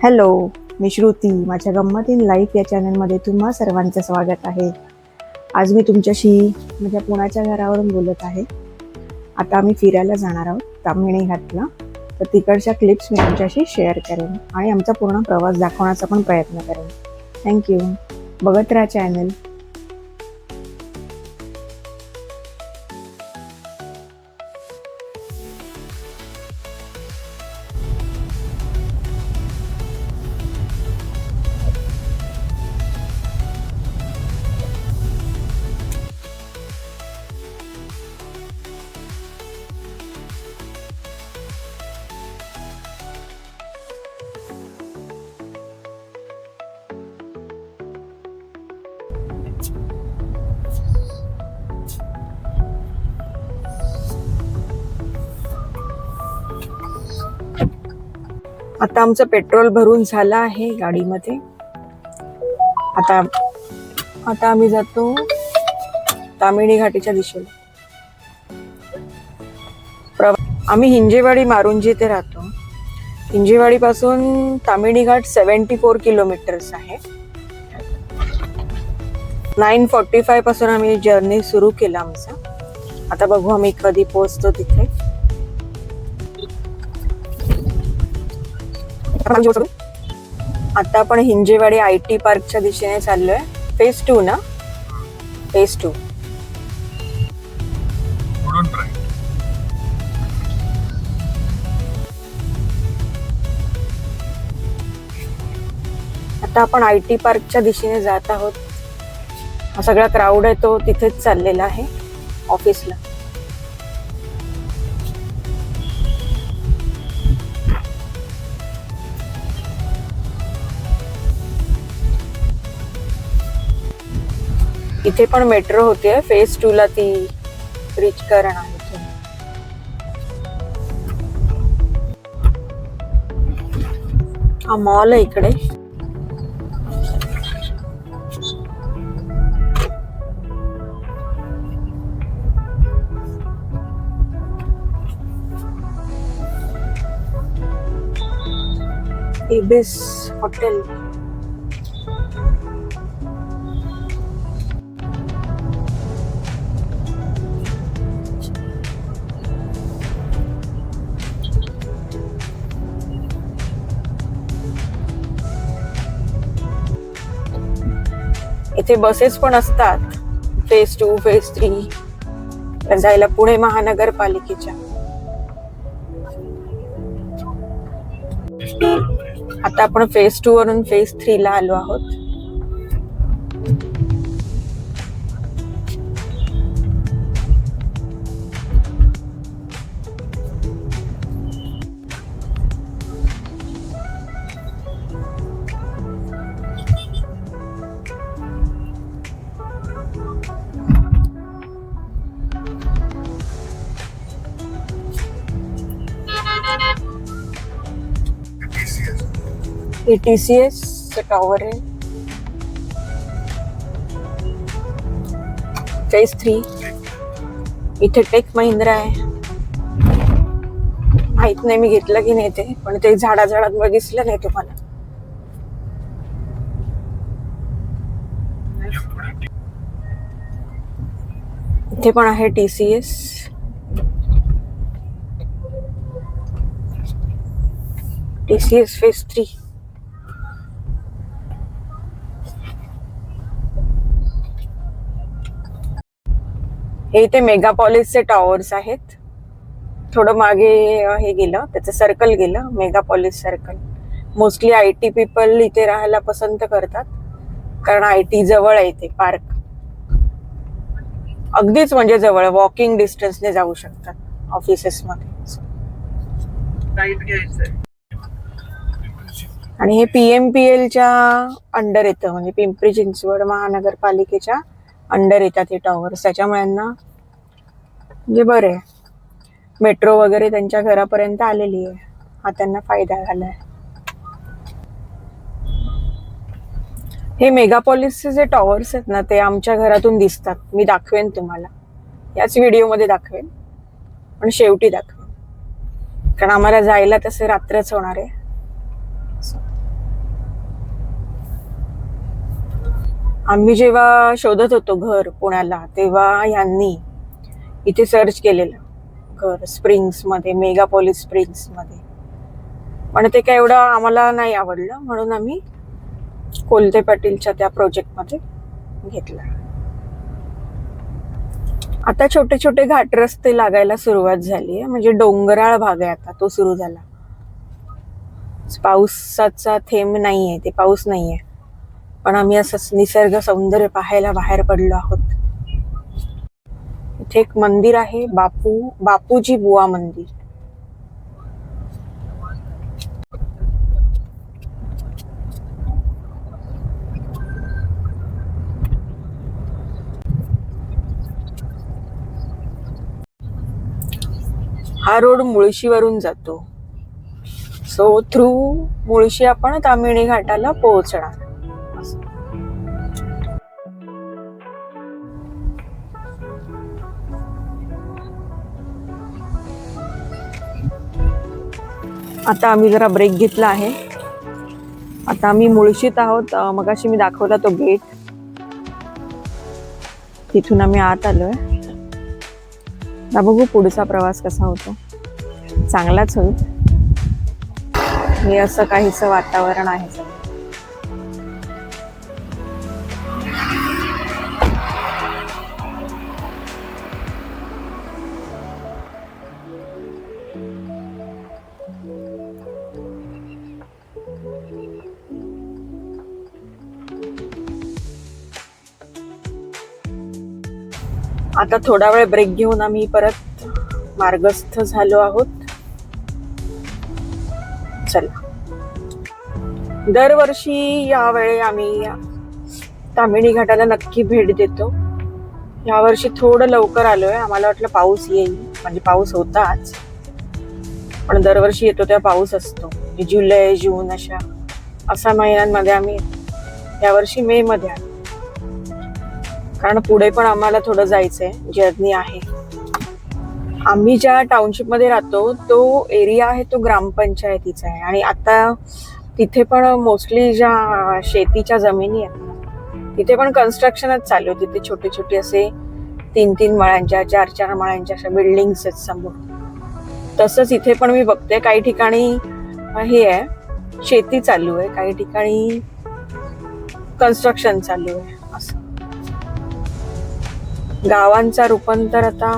Hello, मी श्रुती. माझ्या गंमत in life या चॅनलमध्ये तुम्हा सर्वांचं स्वागत आहे. आज मी तुमच्याशी माझ्या पुण्याच्या घरावरून बोलत आहे. आता आम्ही फिरायला जाणार आहोत ताम्हिणी घाटला. तर तिकडच्या क्लिप्स मी तुमच्याशी शेअर करेन आणि आमचा पूर्ण प्रवास दाखवण्याचा पण प्रयत्न करेन. थँक्यू. बघत राहा चॅनल. आता आमचं पेट्रोल भरून झालं आहे गाडीमध्ये. आता आम्ही जातो ताम्हिणी घाटीच्या दिशेला. आम्ही हिंजेवाडी मारुंजी येथे राहतो. हिंजेवाडी पासून ताम्हिणी घाट 74 किलोमीटर्स आहे. 9:45 पासून आम्ही जर्नी सुरू केला आमचा. आता बघू आम्ही कधी पोहोचतो तिथे. आता आपण हिंजेवाडी IT पार्कच्या दिशेने चाललोय. फेज 2 ना? फेज 2. आता आपण IT पार्कच्या दिशेने जात आहोत. हा सगळा क्राऊड आहे तो तिथेच चाललेला आहे ऑफिसला. इथे पण मेट्रो होते. फेज 2 ला ती रीच करणार आहे. हा मॉल आहे इकडे. एबिस हॉटेल. इथे बसेस पण असतात. फेज 2, फेज 3 जायला पुणे महानगरपालिकेच्या. आता आपण फेज 2 वरून फेज 3 ला आलो आहोत. TCS टॉवर आहे. फेज 3 इथे टेक महिंद्रा आहे. माहित नाही मी घेतलं की नाही ते, पण ते झाडात दिसलं नाही तुम्हाला. इथे पण आहे TCS. TCS phase 3. हे इथे मेगापॉलिसचे टॉवर्स आहेत. थोडं मागे हे गेलं, त्याचं सर्कल गेलं, मेगापॉलिस सर्कल. मोस्टली IT पीपल इथे राहायला पसंत करतात कारण IT जवळ आहे. इथे पार्क अगदीच म्हणजे जवळ, वॉकिंग डिस्टन्सने जाऊ शकतात ऑफिसेस मध्ये. आणि हे PMPLच्या अंडर येतं, म्हणजे पिंपरी चिंचवड महानगरपालिकेच्या अंडर येतात हे टॉवर्स. त्याच्यामुळे यांना म्हणजे बरं आहे. मेट्रो वगैरे त्यांच्या घरापर्यंत आलेली आहे. हा त्यांना फायदा झालाय. हे मेगापॉलिसचे जे टॉवर्स आहेत ना, ते आमच्या घरातून दिसतात. मी दाखवेन तुम्हाला, याच व्हिडिओमध्ये दाखवेन, पण शेवटी दाखवेन, कारण आम्हाला जायला तसे रात्रच होणार आहे. आम्ही जेव्हा शोधत होतो घर पुण्याला, तेव्हा यांनी इथे सर्च केलेलं घर स्प्रिंग्स मध्ये, मेगापोलिस स्प्रिंग्स मध्ये. पण ते काय एवढं आम्हाला नाही आवडलं, म्हणून आम्ही कोलते पाटीलच्या त्या प्रोजेक्ट मध्ये घेतला. आता छोटे छोटे घाट रस्ते लागायला सुरुवात झाली आहे, म्हणजे डोंगराळ भाग आहे आता तो सुरू झाला. पावसाचा थेंब नाहीये, ते पाऊस नाहीये, पण आम्ही असंच निसर्ग सौंदर्य पाहायला बाहेर पडलो आहोत. इथे एक मंदिर आहे, बापूजी बुवा मंदिर. हा रोड मुळशीवरून जातो, सो थ्रू मुळशी आपण तामिणी घाटाला पोहोचणार. आता आम्ही जरा ब्रेक घेतला आहे. आता आम्ही मुळशीत आहोत. मगाशी मी दाखवला तो गेट, तिथून आम्ही आत आलोय. बघू पुढचा प्रवास कसा होतो. चांगलाच होईल. हे असं काहीच वातावरण आहे. आता थोडा वेळ ब्रेक घेऊन आम्ही परत मार्गस्थ झालो आहोत. चला, दरवर्षी यावेळी आम्ही तामिणी घाटाला नक्की भेट देतो. यावर्षी थोडं लवकर आलोय. आम्हाला वाटलं पाऊस येईल, म्हणजे पाऊस होताच, पण दरवर्षी येतो तेव्हा पाऊस असतो. जुलै जून अशा महिन्यांमध्ये आम्ही यावर्षी मे मध्ये आलो, कारण पुढे पण आम्हाला थोडं जायचंय, जर्नी आहे. आम्ही ज्या टाउनशिप मध्ये राहतो तो एरिया आहे तो ग्रामपंचायतीचा आहे, आणि आता तिथे पण मोस्टली ज्या शेतीच्या जमिनी आहेत ना, तिथे पण कन्स्ट्रक्शनच चालू आहे. तिथे छोटे छोटे असे 3-3 माळ्यांच्या 4-4 माळ्यांच्या अशा बिल्डिंग्स आहेत समोर. तसंच इथे पण मी बघते काही ठिकाणी हे आहे, शेती चालू आहे, काही ठिकाणी कन्स्ट्रक्शन चालू आहे. असं गावांचा रूपांतर आता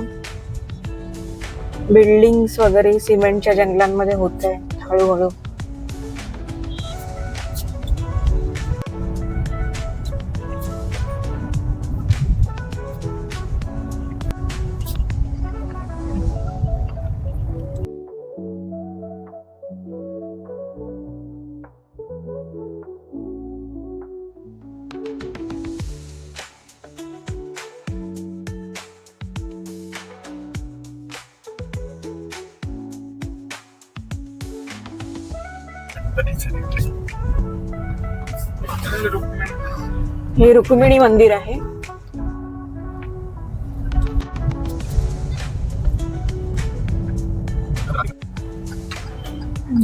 बिल्डिंग्स वगैरे सिमेंटच्या जंगलांमध्ये होत आहे हळूहळू. हे रुक्मिणी मंदिर आहे.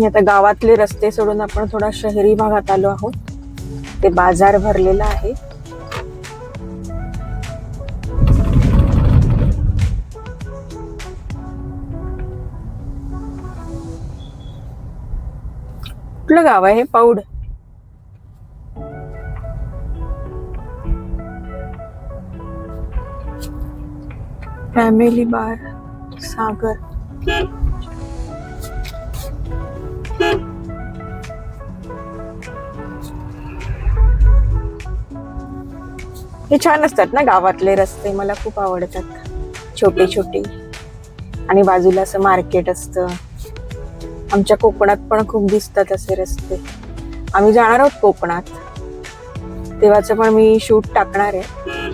आता गावातले रस्ते सोडून आपण थोडा शहरी भागात आलो आहोत. ते बाजार भरलेला आहे. कुठलं गाव आहे हे? पौड. फॅमिली बार सागर. हे छान असतात ना गावातले रस्ते, मला खूप आवडतात. छोटे छोटे, आणि बाजूला असं मार्केट असतं. आमच्या कोकणात पण खूप दिसतात असे रस्ते. आम्ही जाणार आहोत कोकणात, तेव्हाच पण मी शूट टाकणार आहे.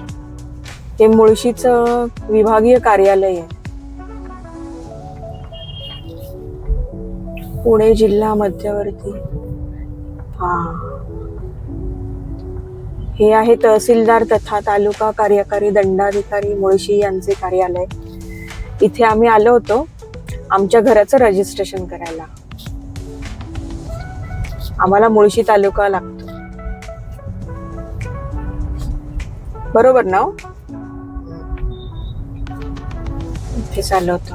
हे मुळशीचं विभागीय कार्यालय आहे, पुणे जिल्हा मध्यवर्ती. हे आहे तहसीलदार तथा तालुका कार्यकारी दंडाधिकारी मुळशी यांचे कार्यालय. इथे आम्ही आलो होतो आमच्या घराचं रजिस्ट्रेशन करायला. आम्हाला मुळशी तालुका लागतो. बरोबर ना हो? इथे चाललो होतो.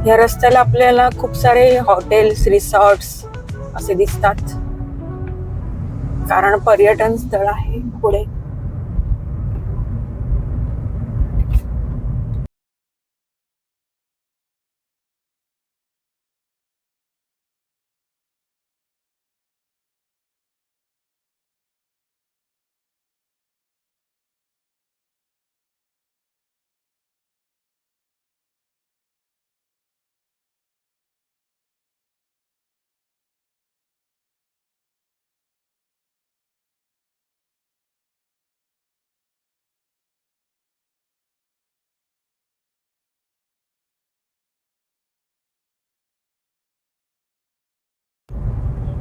या रस्त्याला आपल्याला खूप सारे हॉटेल्स, रिसॉर्ट्स असे दिसतात, कारण पर्यटन स्थळ आहे पुढे.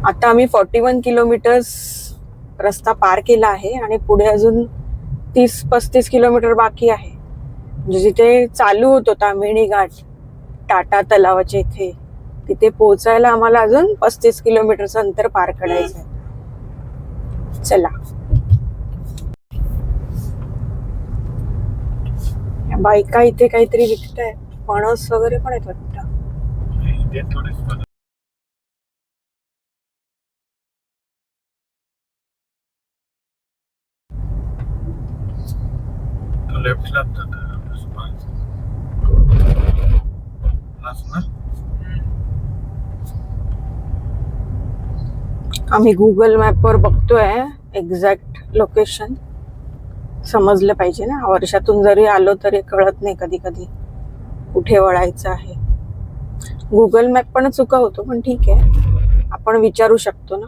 आता आम्ही 41 किलोमीटर्स रस्ता पार केला आहे आणि पुढे अजून 30-35 किलोमीटर बाकी आहे. म्हणजे जिथे चालू होत होता मिनी घाट टाटा तलावाच्या इथे, तिथे पोहोचायला आम्हाला अजून 35 किलोमीटरचं अंतर पार करायचं आहे. चला, बायका इथे काहीतरी विकताय, फणस वगैरे पण आहेत वाटतं. आम्ही गुगल मॅपवर बघतोय एक्झॅक्ट लोकेशन. समजलं पाहिजे ना, वर्षातून जरी आलो तरी कळत नाही कधी कधी कुठे वळायचं आहे. गुगल मॅप पण चुका होतो, पण ठीक आहे, आपण विचारू शकतो ना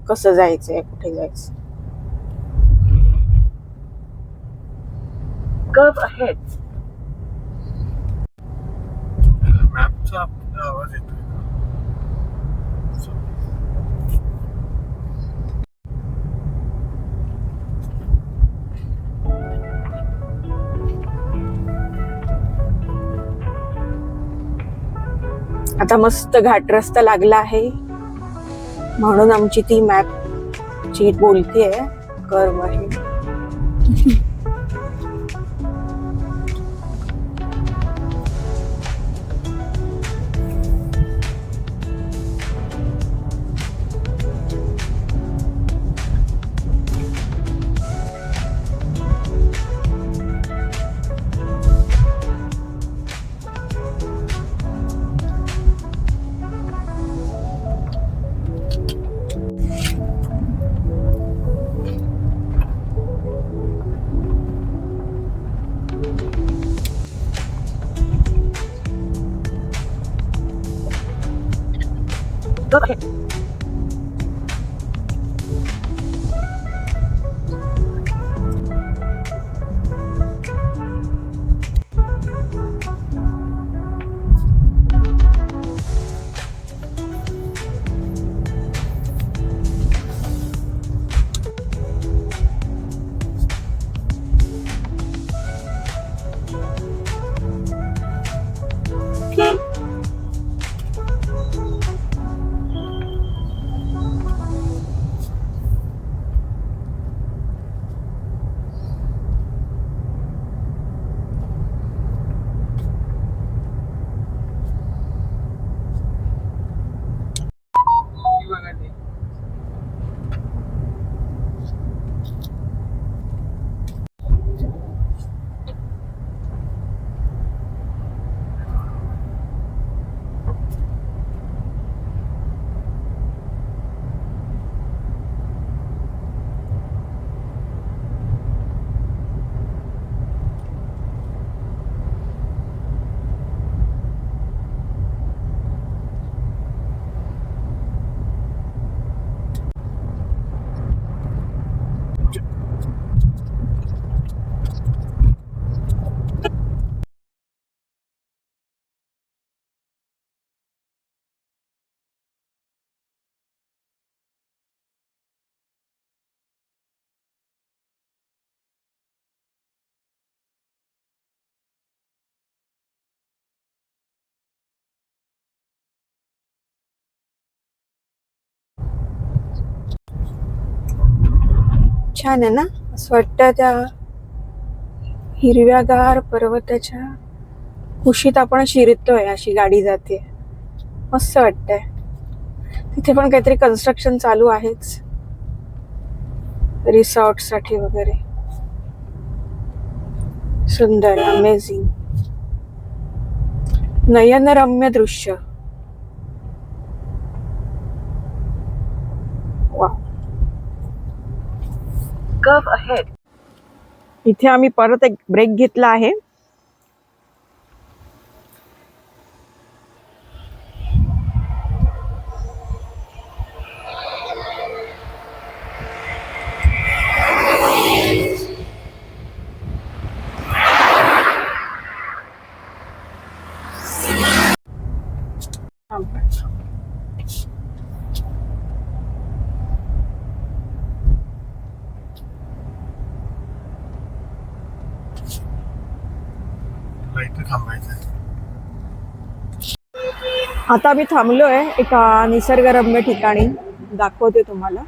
कसं जायचंय, कुठे जायचं. Curve ahead. मॅपचा आवाज येतोय. आता मस्त घाट रस्ता लागला आहे, म्हणून आमची ती मॅप ची बोलतीये कर्व आहे. Okay. छान आहे ना, असं वाटतं त्या हिरव्यागार पर्वताच्या कुशीत आपण शिरतोय, अशी गाडी जाते, मस्त वाटतंय. तिथे पण काहीतरी कन्स्ट्रक्शन चालू आहेच रिसॉर्ट साठी वगैरे. सुंदर, अमेझिंग, नयनरम्य दृश्य. वा. इथे आम्ही परत एक ब्रेक घेतला आहे. आता आम्ही थांबलोय एका निसर्गरम्य ठिकाणी, दाखवते तुम्हाला.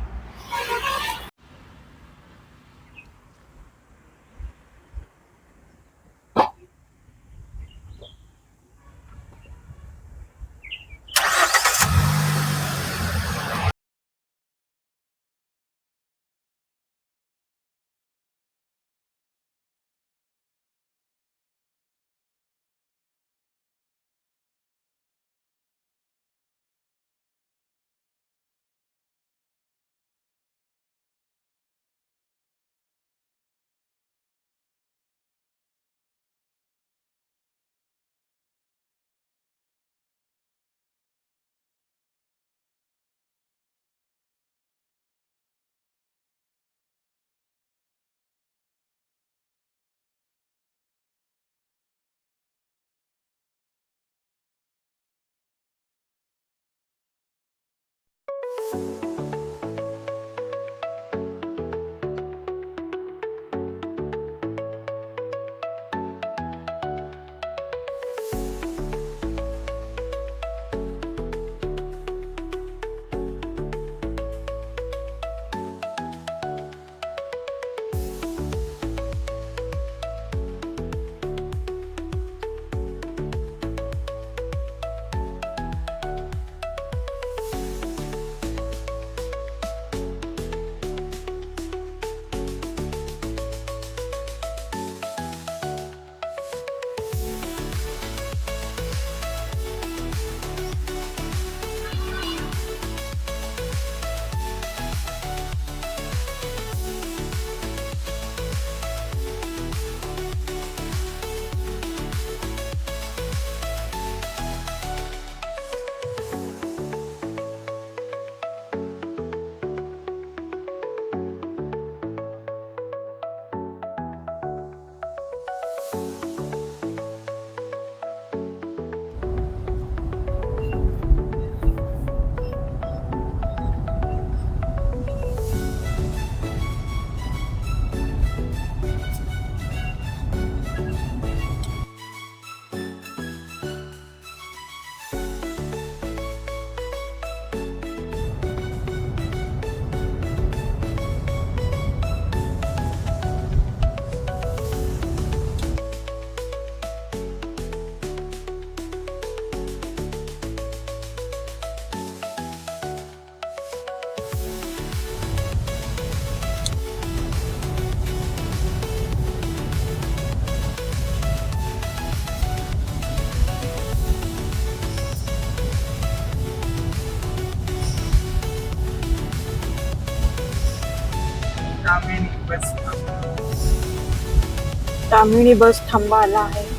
ताम्हिणी बस थांबा आला आहे.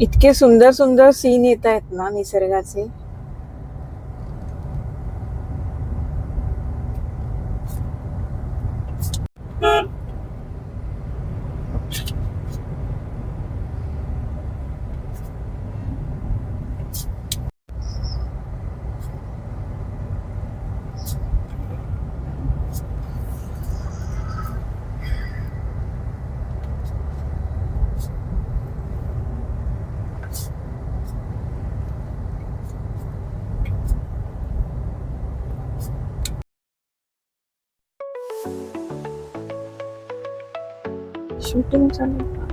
इतके सुंदर सुंदर सीन येत आहेत ना निसर्गाचे. शूटिंग चालू आहे.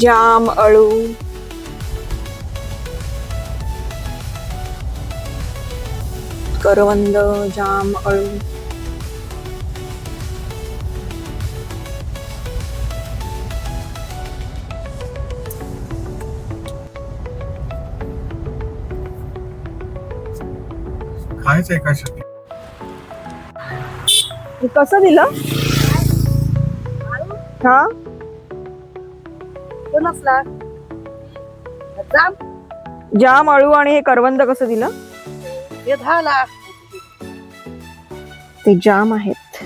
जाम, अळू, करवंद, जाम, अळू. खायचंय का शेवटी? कसं दिलं? हा, जाम, अळू आणि हे करवंद कसं दिलं? हे 10 लाख. ते जाम आहेत.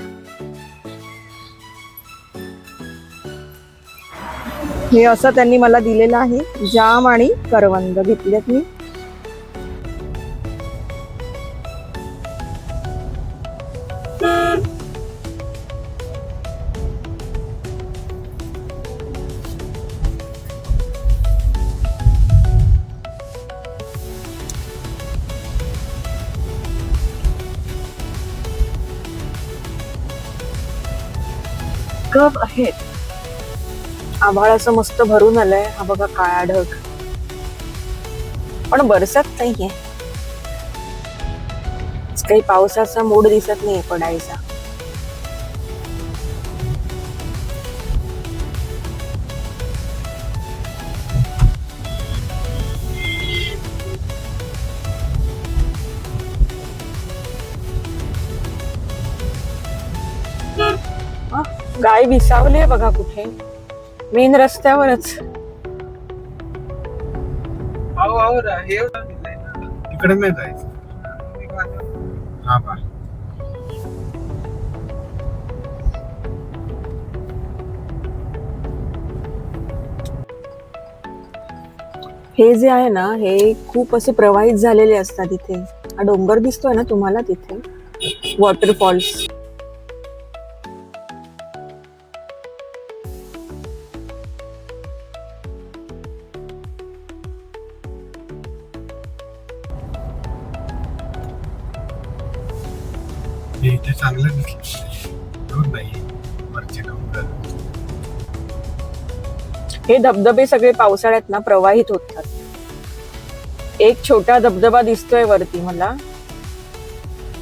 हे असं त्यांनी मला दिलेलं आहे. जाम आणि करवंद घेतलेत मी. Curve ahead. आभाळ असं मस्त भरून आलंय. हा बघा काळा ढग, पण बरसत नाहीये. काही पावसाचा मूड दिसत नाहीये पडायचा. गाय विसावली आहे बघा कुठे, मेन रस्त्यावरच. इकडे नाही जायचं. हा बा. हे जे आहे ना, हे खूप असे प्रवाहित झालेले असतात इथे. हा डोंगर दिसतोय ना तुम्हाला तिथे, वॉटरफॉल्स. हे इथे चांगलं दिसलं. दूर नाही वरचे डोंगर. हे धबधबे सगळे पावसाळ्यात ना प्रवाहित होतात. एक छोटा धबधबा दिसतोय वरती मला.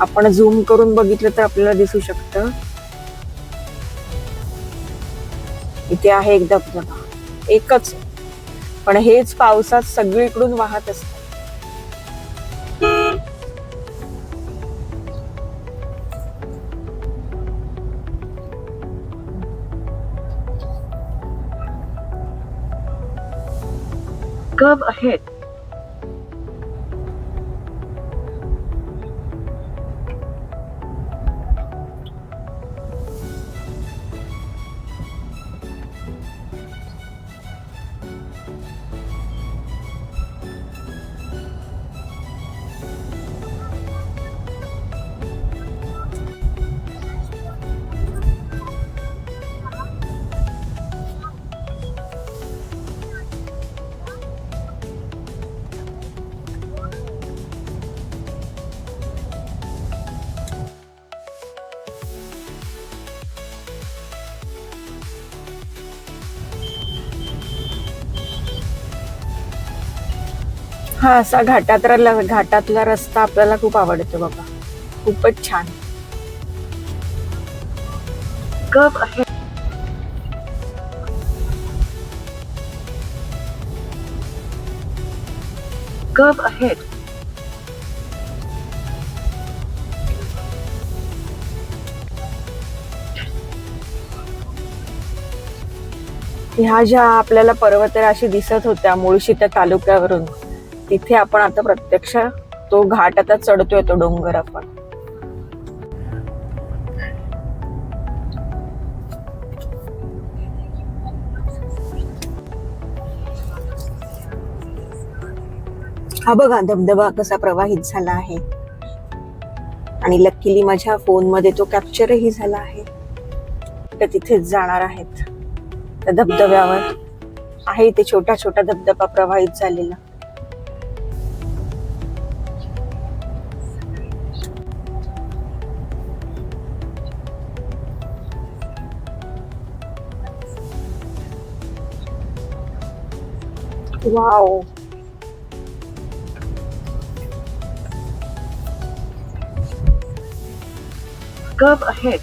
आपण झूम करून बघितलं तर आपल्याला दिसू शकतं. इथे आहे एक धबधबा, एकच, पण हेच पावसात सगळीकडून वाहत असतं. Curve ahead. हा असा घाटातला रस्ता आपल्याला खूप आवडतो बाबा, खूपच छान. Curve ahead. Curve ahead. ह्या ज्या आपल्याला पर्वतराशी दिसत होत्या मुळशी त्या तालुक्यावरून, तिथे आपण आता प्रत्यक्ष तो घाट आता चढतोय, तो डोंगर आपण. हा बघा धबधबा कसा प्रवाहित झाला आहे, आणि लकीली माझ्या फोन मध्ये तो कॅप्चरही झाला आहे. तर तिथेच जाणार आहेत त्या धबधब्यावर. आहे ते छोटा छोटा धबधबा प्रवाहित झालेला. वाव. Curve ahead.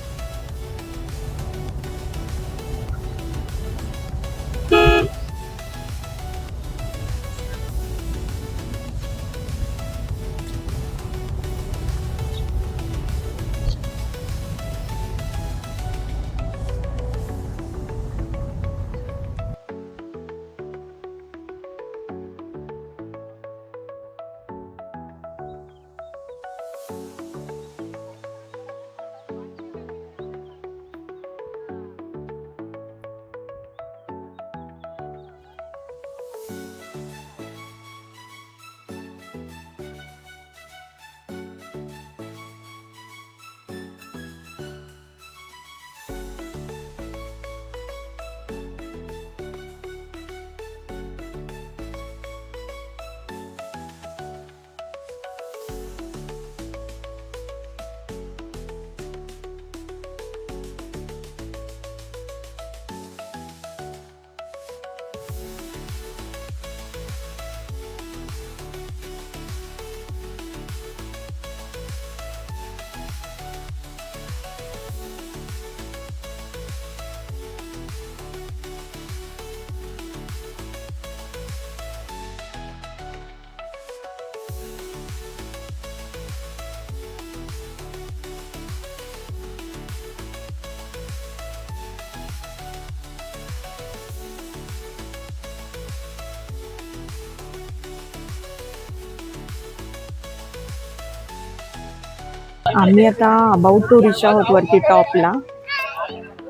आम्ही आता अबाउट टू रिच आहोत वरती टॉपला,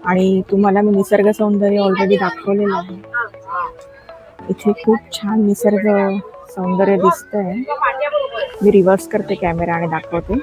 आणि तुम्हाला मी निसर्ग सौंदर्य ऑलरेडी दाखवलेलं आहे. इथे खूप छान निसर्ग सौंदर्य दिसतंय. मी रिव्हर्स करते कॅमेरा आणि दाखवते.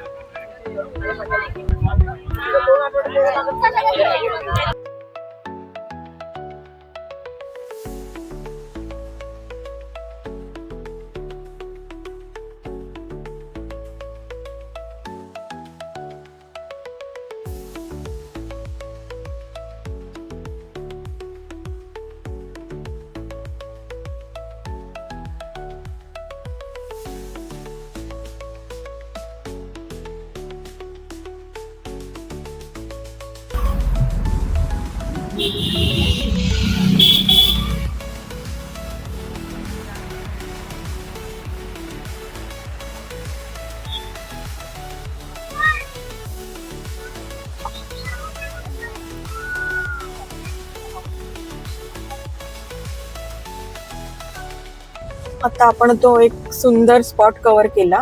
आता आपण तो एक सुंदर स्पॉट कव्हर केला,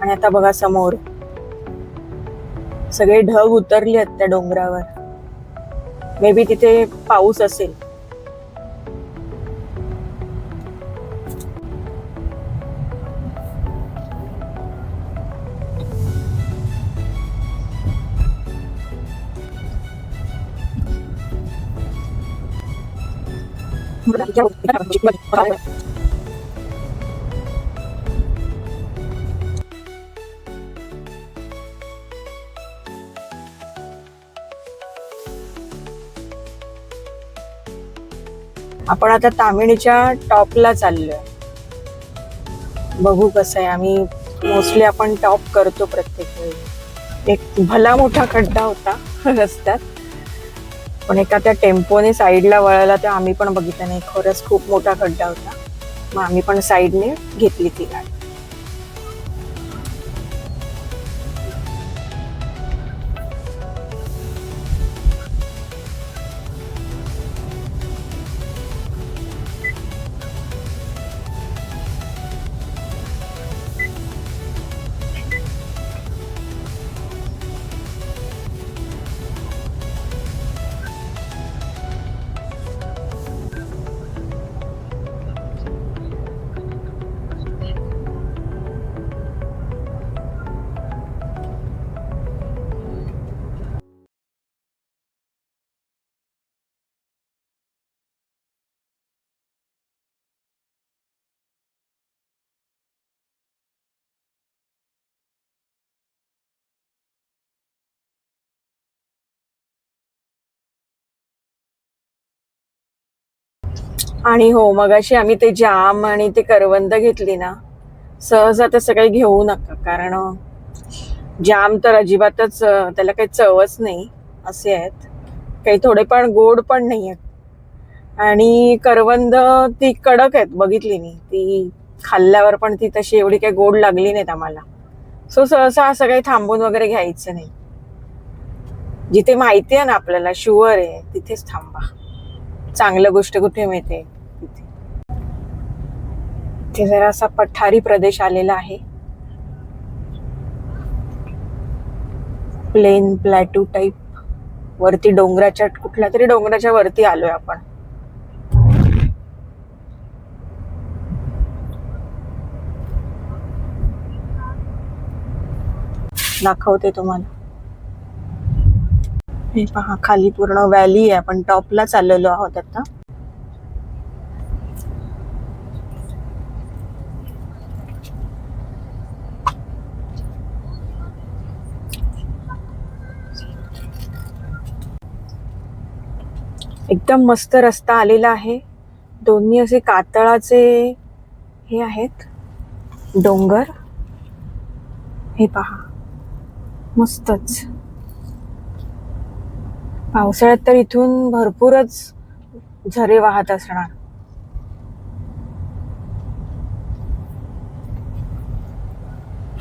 आणि आता बघा समोर सगळे ढग उतरले आहेत त्या डोंगरावर. मे बी तिथे पाऊस असेल. आपण आता तामिणीच्या टॉपला चाललोय. बघू कसं आहे. आम्ही मोस्टली आपण टॉप करतो प्रत्येक वेळी. एक भला मोठा खड्डा होता रस्त्यात, पण एका त्या टेम्पोने साईडला वळला तर आम्ही पण बघितलं नाही. खरंच खूप मोठा खड्डा होता. मग आम्ही पण साईडने घेतली ती गाडी. आणि हो, मगाशी आम्ही ते जाम आणि ते करवंद घेतली ना, सहसा तसं काही घेऊ नका, कारण जाम तर अजिबातच त्याला काही चवच नाही असे आहेत. काही थोडे पण गोड पण नाही आहेत. आणि करवंद ती कडक आहेत, बघितली मी ती खाल्ल्यावर, पण ती तशी एवढी काही गोड लागली नाहीत आम्हाला. सो सहसा असं काही थांबून वगैरे घ्यायचं नाही. जिथे माहिती आहे ना आपल्याला, शुअर आहे, तिथेच थांबा. चांगलं गोष्ट कुठे मिळते तिथे. इथे जरा असा पठारी प्रदेश आलेला आहे. Plain plateau type. वरती डोंगराच्या, कुठल्या तरी डोंगराच्या वरती आलोय आपण. दाखवते तुम्हाला. हे पहा, खाली पूर्ण व्हॅली आहे. आपण टॉपला चाललेलो आहोत आता. एकदम मस्त रस्ता आलेला आहे. दोन्ही असे कातळाचे हे आहेत डोंगर. हे पहा, मस्तच. पावसाळ्यात तर इथून भरपूरच झरे वाहत असणार.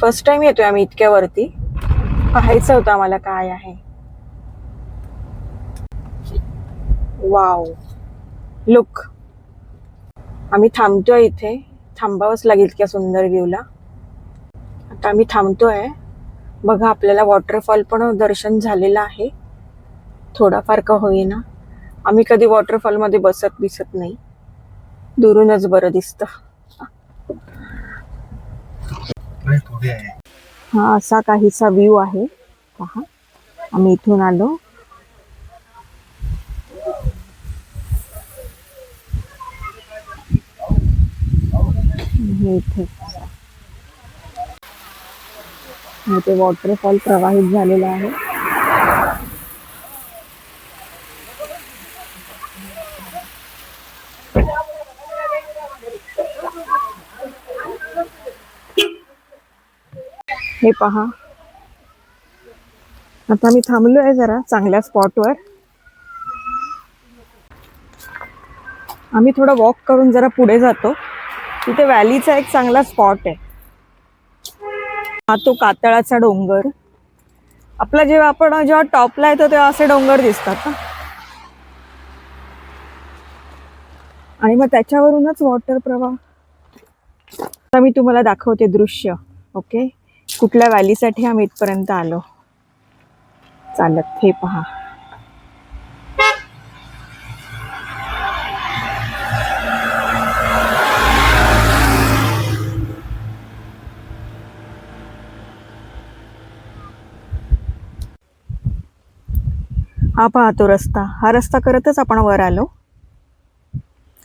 फर्स्ट टाइम येतोय आम्ही इतक्या वरती. पाहायचं होतं आम्हाला काय आहे. Wow, look. आम्ही थांबतोय इथे. थांबावंच लागेल इतक्या सुंदर व्ह्यूला. आता आम्ही थांबतोय. बघा, आपल्याला वॉटरफॉल पण दर्शन झालेलं आहे. थोडाफार का होईना. आम्ही कधी वॉटरफॉल मध्ये दिसत नाही. दुरूनच बरं दिसतं. पुढे आहे. हा असा काहीसा व्ह्यू आहे. पहा, आम्ही इथून आलो. हे इथे ते वॉटरफॉल प्रवाहित झालेला आहे. हे पहा, आता मी थांबलो आहे जरा चांगल्या स्पॉटवर. आम्ही थोडं वॉक करून जरा पुढे जातो. तिथे व्हॅलीचा एक चांगला स्पॉट आहे. हा तो कातळाचा डोंगर. आपला जेव्हा टॉपला येतो तेव्हा असे डोंगर दिसतात ना, आणि मग त्याच्यावरूनच वॉटर प्रवाह. आता मी तुम्हाला दाखवते दृश्य. ओके, कुठल्या व्हॅलीसाठी आम्ही इथपर्यंत आलो चालत. हे पहा, हा पहा तो रस्ता. हा रस्ता करतच आपण वर आलो.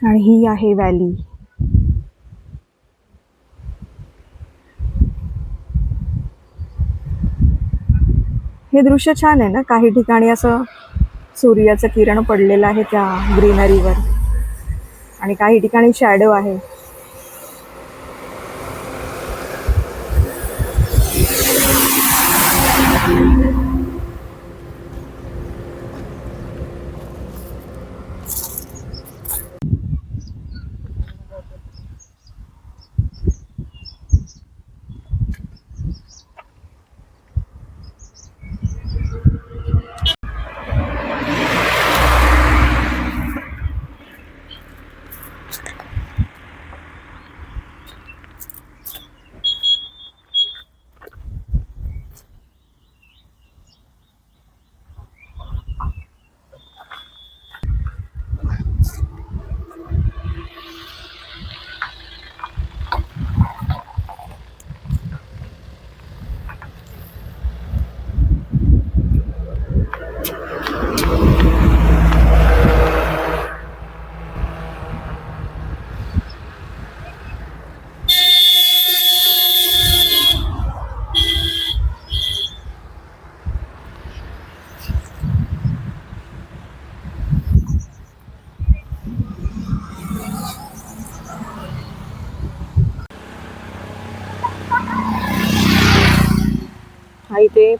आणि ही आहे व्हॅली. हे दृश्य छान आहे ना. काही ठिकाणी असं सूर्याचं किरण पडलेलं आहे त्या ग्रीनरीवर, आणि काही ठिकाणी शॅडो आहे.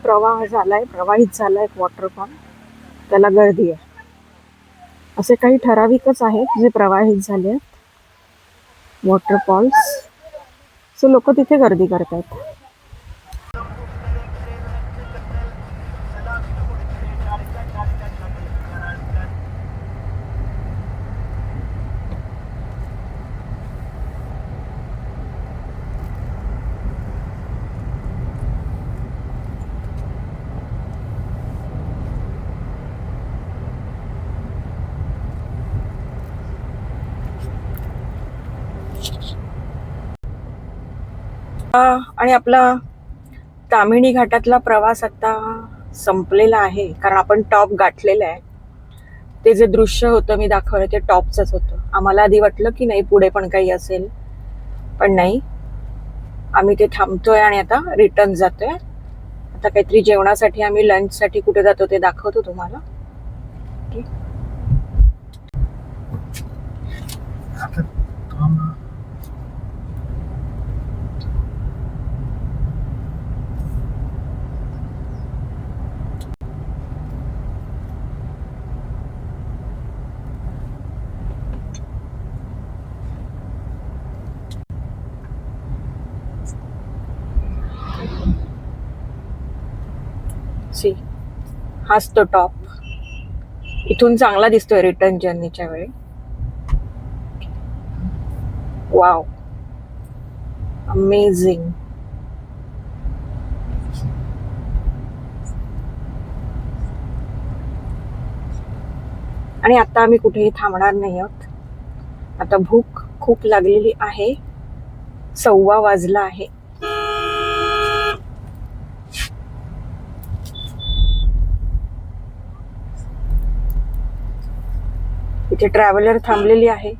प्रवाहित झालाय वॉटरफॉल, त्याला गर्दी आहे. असे काही ठराविकच आहेत जे प्रवाहित झाले आहेत वॉटरफॉल्स, सो लोक तिथे गर्दी करतात. आणि आपला ताम्हिणी घाटातला प्रवास आता संपलेला आहे, कारण आपण टॉप गाठलेला आहे. ते जे दृश्य होतं मी दाखवलं ते टॉपचंच होतं. आम्हाला आधी वाटलं की नाही पुढे पण काही असेल, पण नाही. आम्ही ते थांबतोय आणि आता रिटर्न जातोय. आता काहीतरी जेवणासाठी आम्ही लंचसाठी कुठे जातो ते दाखवतो तुम्हाला. आता थांब. सी, हाच तो टॉप. इथून चांगला दिसतोय रिटर्न जर्नीच्या वेळी. Wow, amazing. आणि आता आम्ही कुठेही थांबणार नाही आहोत. आता भूक खूप लागलेली आहे. 1:15 वाजला आहे. इथे ट्रॅव्हलर थांबलेली आहे.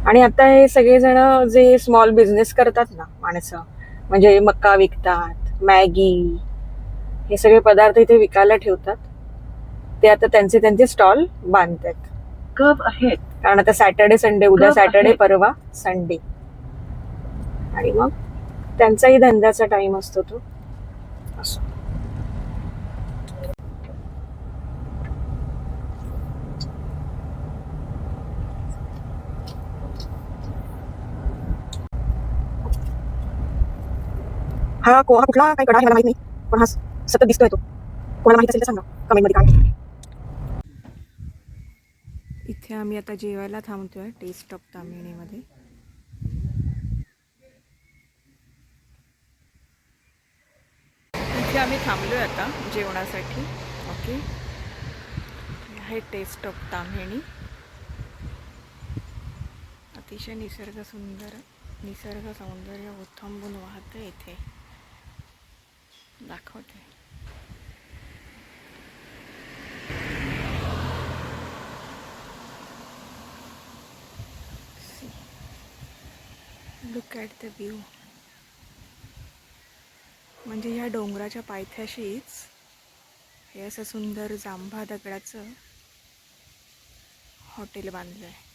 आणि आता हे सगळेजण जे स्मॉल बिझनेस करतात ना माणसं, म्हणजे मक्का विकतात, मॅगी, हे सगळे पदार्थ इथे विकायला ठेवतात. ते आता त्यांचे स्टॉल बांधतात. Curve ahead. कारण आता सॅटर्डे संडे, उद्या सॅटर्डे, परवा संडे, आणि मग त्यांचाही धंद्याचा टाइम असतो तो. असं हा कुठला काही कडा आहे मला माहित नाही, पण हा सतत दिसतोय. तो कोणाला माहित असेल तर सांगा कमेंटमध्ये काय. इथे आम्ही आता जेवायला थांबतोय टेस्ट ऑफ ताम्हिणीमध्ये. इथे आम्ही थांबलोय आता जेवणासाठी. ओके, आहे टेस्ट ऑफ ताम्हिणी. अतिशय निसर्ग सौंदर्य ओथंबून वाहतं इथे. दाखवते. Look at the view. म्हणजे ह्या डोंगराच्या पायथ्याशीच हे असं सुंदर जांभा दगडाचं हॉटेल बांधलं आहे.